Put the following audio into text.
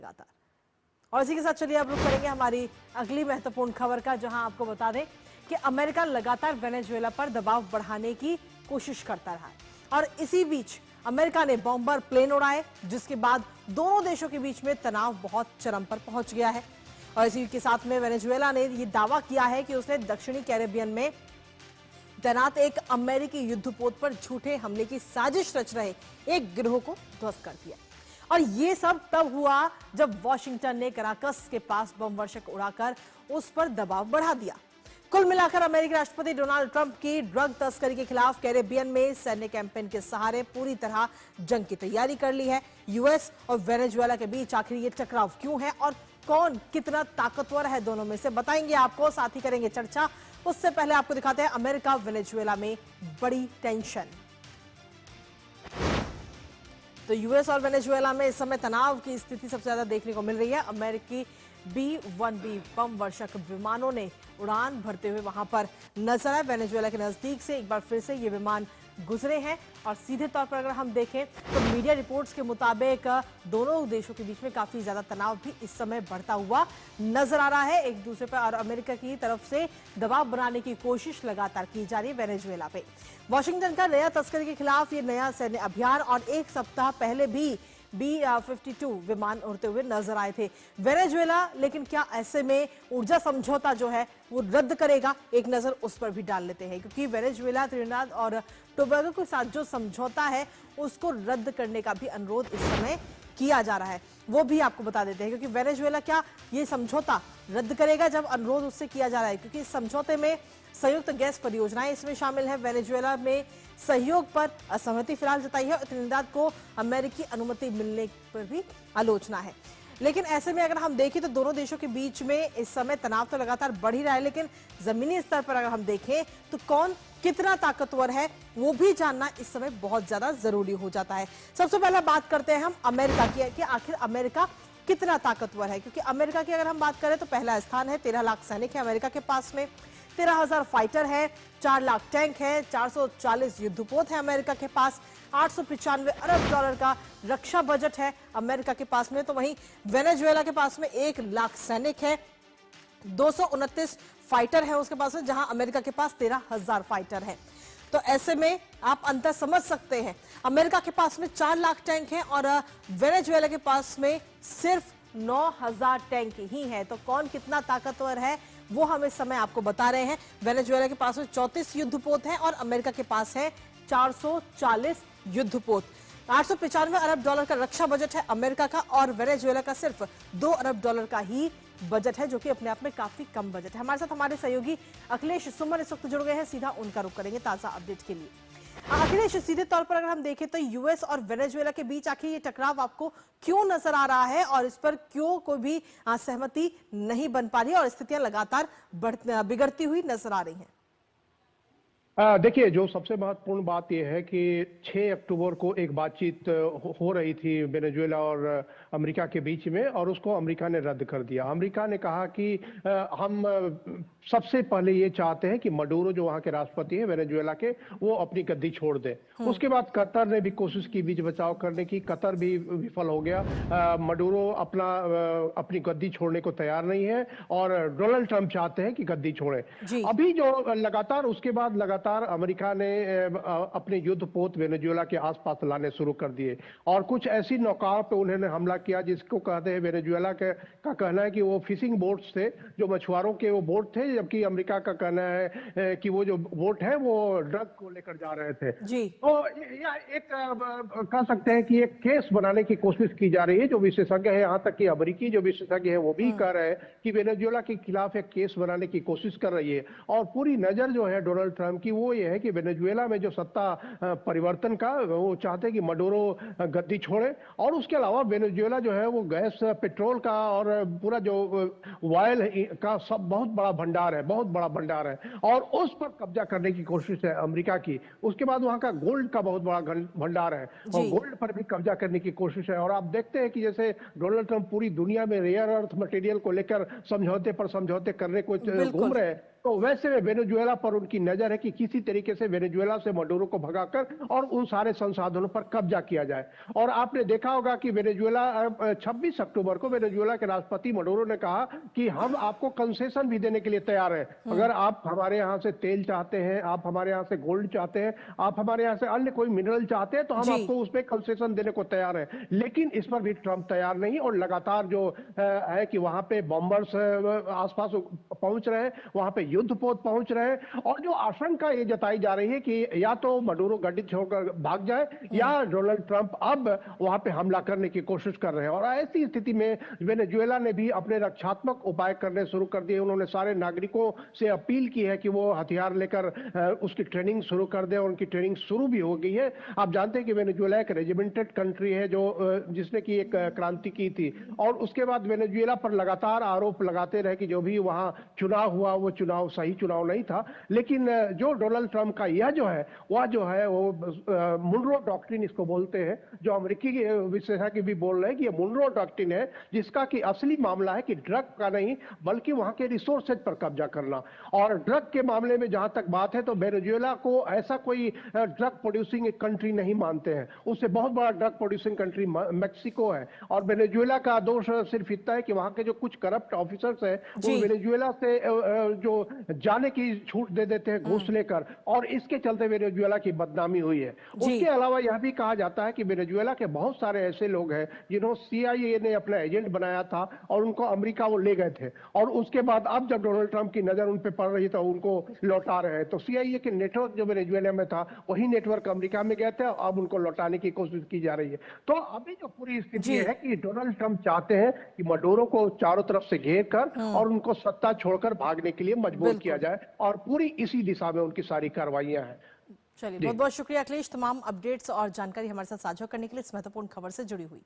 लगातार। और इसी के साथ चलिए अब रुक करेंगे हमारी अगली महत्वपूर्ण खबर का, जहां आपको बता दें कि अमेरिका लगातार वेनेजुएला पर दबाव बढ़ाने की कोशिश करता रहा और इसी बीच अमेरिका ने बॉम्बर प्लेन उड़ाए, जिसके बाद दोनों देशों के बीच में तनाव बहुत चरम पर पहुंच गया है। और इसी के साथ में वेनेजुएला ने यह दावा किया है कि उसने दक्षिणी कैरेबियन में तैनात एक अमेरिकी युद्धपोत पर झूठे हमले की साजिश रच रहे एक गिरोह को ध्वस्त कर दिया। और ये सब तब हुआ जब वॉशिंगटन ने कराकस के पास बम वर्षक उड़ाकर उस पर दबाव बढ़ा दिया। कुल मिलाकर अमेरिकी राष्ट्रपति डोनाल्ड ट्रंप की ड्रग तस्करी के खिलाफ कैरेबियन में सैन्य कैंपेन के सहारे पूरी तरह जंग की तैयारी कर ली है। यूएस और वेनेजुएला के बीच आखिर ये टकराव क्यों है और कौन कितना ताकतवर है, दोनों में से बताएंगे आपको, साथ ही करेंगे चर्चा। उससे पहले आपको दिखाते हैं अमेरिका वेनेजुएला में बड़ी टेंशन। तो यूएस और वेनेजुएला में इस समय तनाव की स्थिति सबसे ज्यादा देखने को मिल रही है। अमेरिकी B-1B बम वर्षक विमानों ने उड़ान भरते हुए वहां पर नजर आए। वेनेजुएला के नजदीक से एक बार फिर से ये विमान गुजरे हैं और सीधे तौर पर अगर हम देखें तो मीडिया रिपोर्ट्स के मुताबिक दोनों देशों के बीच में काफी ज्यादा तनाव भी इस समय बढ़ता हुआ नजर आ रहा है एक दूसरे पर, और अमेरिका की तरफ से दबाव बनाने की कोशिश लगातार की जा रही है वेनेजुएला पे। वॉशिंगटन का नया तस्करी के खिलाफ ये नया सैन्य अभियान, और एक सप्ताह पहले भी B-52 विमान उड़ते हुए नजर आए थे वेनेजुएला। लेकिन क्या ऐसे में ऊर्जा समझौता जो है वो रद्द करेगा? एक नजर उस पर भी डाल लेते हैं, क्योंकि वेनेजुएला त्रिनिदाद और टोबैगो के साथ जो समझौता है उसको रद्द करने का भी अनुरोध इस समय किया जा रहा है। वो भी आपको बता देते हैं, क्योंकि वेनेजुएला क्या ये समझौता रद्द करेगा जब अनुरोध उससे किया जा रहा है, क्योंकि इस समझौते में संयुक्त गैस परियोजनाएं इसमें शामिल है। वेनेजुएला में सहयोग पर असहमति फिलहाल जताई है और त्रिनिदाद को अमेरिकी अनुमति मिलने पर भी आलोचना है। लेकिन ऐसे में अगर हम देखें तो दोनों देशों के बीच में इस समय तनाव तो लगातार बढ़ ही रहा है, लेकिन जमीनी स्तर पर अगर हम देखें तो कौन कितना ताकतवर है वो भी जानना इस समय बहुत ज्यादा जरूरी हो जाता है। सबसे पहले बात करते हैं हम अमेरिका की कि आखिर अमेरिका कितना ताकतवर है, क्योंकि अमेरिका की अगर हम बात करें तो पहला स्थान है। 13 लाख सैनिक है अमेरिका के पास में, 13,000 फाइटर है, 4 लाख टैंक है, 440 युद्धपोत है अमेरिका के पास, 895 अरब डॉलर का रक्षा बजट है अमेरिका के पास में। तो वहीं वेनेजुएला के पास में 1 लाख सैनिक है, 229 फाइटर है उसके पास में, जहां अमेरिका के पास 13,000 फाइटर है। तो ऐसे में आप अंतर समझ सकते हैं, अमेरिका के पास में 4 लाख टैंक है और वेनेजुएला के पास में सिर्फ 9,000 टैंक ही है। तो कौन कितना ताकतवर है वो हम इस समय आपको बता रहे हैं। वेनेजुएला के पास में 34 युद्धपोत हैं और अमेरिका के पास है 440 युद्धपोत। 895 अरब डॉलर का रक्षा बजट है अमेरिका का, और वेनेजुएला का सिर्फ 2 अरब डॉलर का ही बजट है, जो कि अपने आप में काफी कम बजट है। हमारे साथ हमारे सहयोगी अखिलेश सुमन इस वक्त जुड़ गए हैं, सीधा उनका रुख करेंगे ताजा अपडेट के लिए। अखिलेश, सीधे तौर पर अगर हम देखें तो यूएस और वेनेजुएला के बीच आखिर ये टकराव आपको क्यों नजर आ रहा है और इस पर क्यों कोई भी सहमति नहीं बन पा रही है और स्थितियां लगातार बिगड़ती हुई नजर आ रही हैं? देखिए, जो सबसे महत्वपूर्ण बात यह है कि 6 अक्टूबर को एक बातचीत हो रही थी वेनेजुएला और अमेरिका के बीच में, और उसको अमेरिका ने रद्द कर दिया। अमेरिका ने कहा कि हम सबसे पहले ये चाहते हैं कि मडूरो जो वहाँ के राष्ट्रपति हैं वेनेजुएला के, वो अपनी गद्दी छोड़ दे। उसके बाद कतर ने भी कोशिश की बीच बचाव करने की, कतर भी विफल हो गया। मडूरो अपनी गद्दी छोड़ने को तैयार नहीं है और डोनाल्ड ट्रंप चाहते हैं कि गद्दी छोड़े। अभी जो लगातार उसके बाद लगातार अमेरिका ने अपने युद्धपोत वेनेजुएला के आसपास लाने शुरू कर दिए, और कुछ ऐसी नौकाओं पे उन्होंने हमला किया जिसको कहते हैं, वेनेजुएला का कहना है कि वो फिशिंग बोट्स थे, जो मछुआरों के वो बोट थे, जबकि अमेरिका का कहना है कि वो जो बोट है वो ड्रग को लेकर जा रहे थे। तो एक कह सकते हैं कि एक केस बनाने की कोशिश की जा रही है। जो विशेषज्ञ है, यहाँ तक कि अमेरिकी जो विशेषज्ञ है वो भी कह रहे हैं कि वेनेजुएला के खिलाफ एक केस बनाने की कोशिश कर रही है, और पूरी नजर जो है डोनाल्ड ट्रंप की वो ये है कि वेनेजुएला में जो सत्ता परिवर्तन का वो चाहते हैं कि मडूरो गद्दी छोड़े, और उसके अलावा वेनेजुएला जो है वो गैस, पेट्रोल का और पूरा जो ऑयल का सब बहुत बड़ा भंडार है, बहुत बड़ा भंडार है, और उस पर कब्जा करने की कोशिश है अमेरिका की। उसके बाद वहां का गोल्ड का बहुत बड़ा भंडार है और गोल्ड पर भी कब्जा करने की कोशिश है। और आप देखते हैं कि जैसे डोनाल्ड ट्रंप पूरी दुनिया में रेयर अर्थ मटेरियल को लेकर समझौते पर समझौते करने को घूम रहे हैं, तो वैसे वेनेजुएला पर उनकी नजर है कि किसी तरीके से वेनेजुएला से मडूरो को भगाकर और उन सारे संसाधनों पर कब्जा किया जाए। और आपने देखा होगा कि वेनेजुएला 26 अक्टूबर को वेनेजुएला के राष्ट्रपति मडूरो ने कहा कि हम आपको कंसेशन भी देने के लिए तैयार हैं। अगर आप हमारे यहाँ से तेल चाहते हैं, आप हमारे यहाँ से गोल्ड चाहते हैं, आप हमारे यहाँ से अन्य कोई मिनरल चाहते हैं, तो हम आपको उसमें कंसेशन देने को तैयार हैं। लेकिन इस पर भी ट्रंप तैयार नहीं, और लगातार जो है कि वहां पे बॉम्बर्स आसपास पहुंच रहे हैं, वहां पे युद्धपोत पहुंच रहे हैं, और जो आशंका ये जताई जा रही है कि या तो मडूरो गड्डी छोड़कर भाग जाए या डोनाल्ड ट्रंप अब वहां पे हमला करने की कोशिश कर रहे हैं। और ऐसी स्थिति में वेनेजुएला ने भी अपने रक्षात्मक उपाय करने शुरू कर दिए। उन्होंने सारे नागरिकों से अपील की है कि वो हथियार लेकर उसकी ट्रेनिंग शुरू कर दे, और उनकी ट्रेनिंग शुरू भी हो गई है। आप जानते हैं कि वेनेजुएला एक रेजिमेंटेड कंट्री है जो जिसने की एक क्रांति की थी, और उसके बाद वेनेजुएला पर लगातार आरोप लगाते रहे कि जो भी वहां चुनाव हुआ वो चुनाव सही चुनाव नहीं था। लेकिन जो डोनाल्ड ट्रंप का यह जो है वो मुनरो डॉक्ट्रिन इसको बोलते हैं, जो अमेरिकी विशेषज्ञ भी बोल रहे हैं कि ये मुनरो डॉक्ट्रिन है, जिसका कि असली मामला है कि ड्रग का नहीं बल्कि वहां के रिसोर्सेज पर कब्जा करना। और ड्रग के मामले में जहां तक बात है तो वेनेजुएला को ऐसा कोई ड्रग प्रोड्यूसिंग कंट्री नहीं मानते हैं। उससे बहुत बड़ा ड्रग प्रोड्यूसिंग कंट्री मैक्सिको है। और वेनेजुएला का दोष सिर्फ इतना है कि वहां के जो कुछ करप्ट ऑफिसर्स हैं वो वेनेजुएला से जो जाने की छूट दे देते हैं घूस लेकर, और इसके चलते वेनेजुएला की बदनामी हुई है। उसके अलावा यह भी कहा जाता है कि वेनेजुएला के बहुत सारे ऐसे लोग हैं जिन्होंने CIA ने अपना एजेंट बनाया था और उनको अमेरिका वो ले गए थे, और उसके बाद अब जब डोनाल्ड ट्रंप की नजर उन पे पड़ रही तो उनको लौटा रहे हैं। तो CIA के नेटवर्क जो वेनेजुएला में था वही नेटवर्क अमेरिका में गए थे, अब उनको लौटाने की कोशिश की जा रही है। तो अभी जो पूरी स्थिति है कि डोनाल्ड ट्रंप चाहते हैं कि मडूरो को चारों तरफ से घेर कर और उनको सत्ता छोड़कर भागने के लिए मजबूर किया जाए, और पूरी इसी दिशा में उनकी सारी कार्रवाइयां हैं। चलिए, बहुत बहुत शुक्रिया अखिलेश, तमाम अपडेट्स और जानकारी हमारे साथ साझा करने के लिए, इस महत्वपूर्ण खबर से जुड़ी हुई।